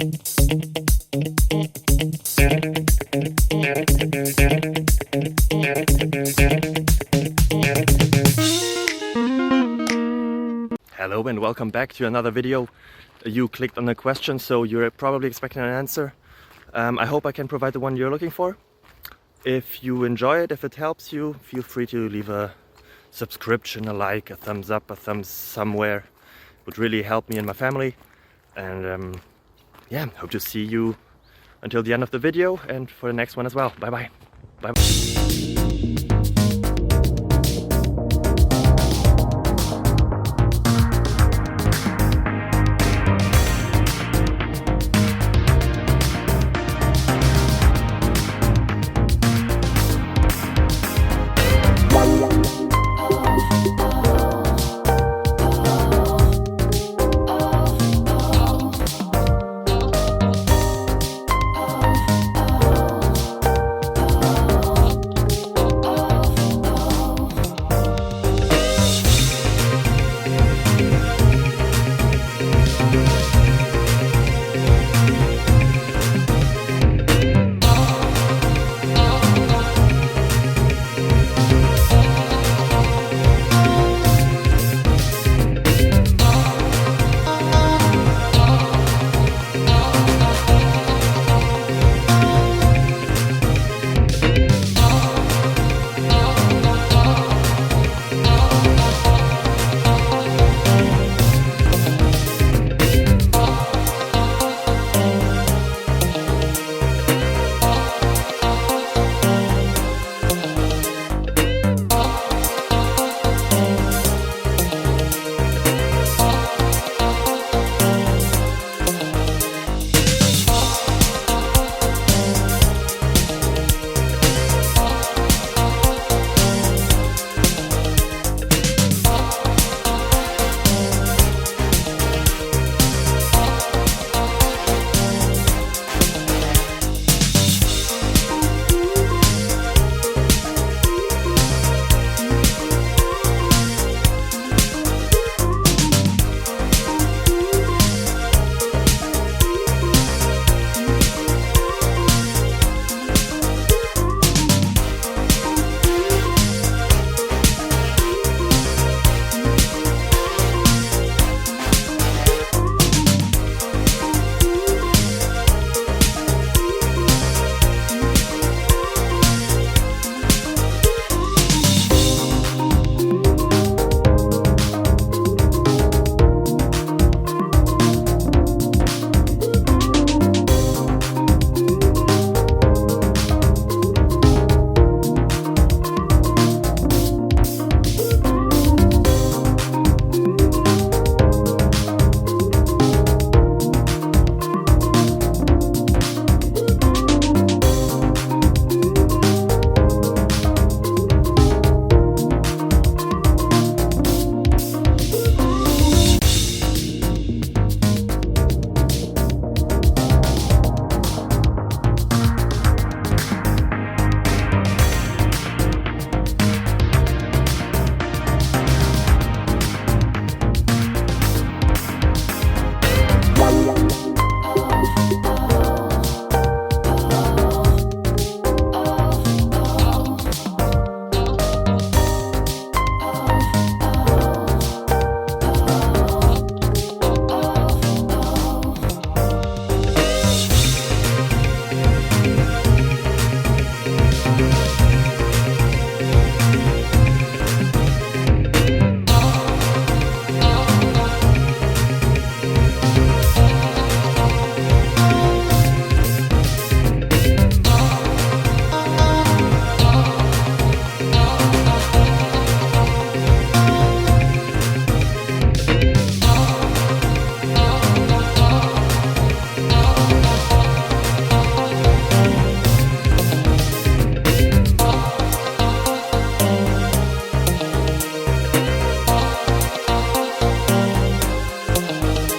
Hello and welcome back to another video. You clicked on a question, so you're probably expecting an answer. I hope I can provide the one you're looking for. If you enjoy it, if it helps you, feel free to leave a subscription, a like, a thumbs up, a thumbs somewhere. It would really help me and my family. And yeah, hope to see you until the end of the video and for the next one as well. Bye bye. Bye bye.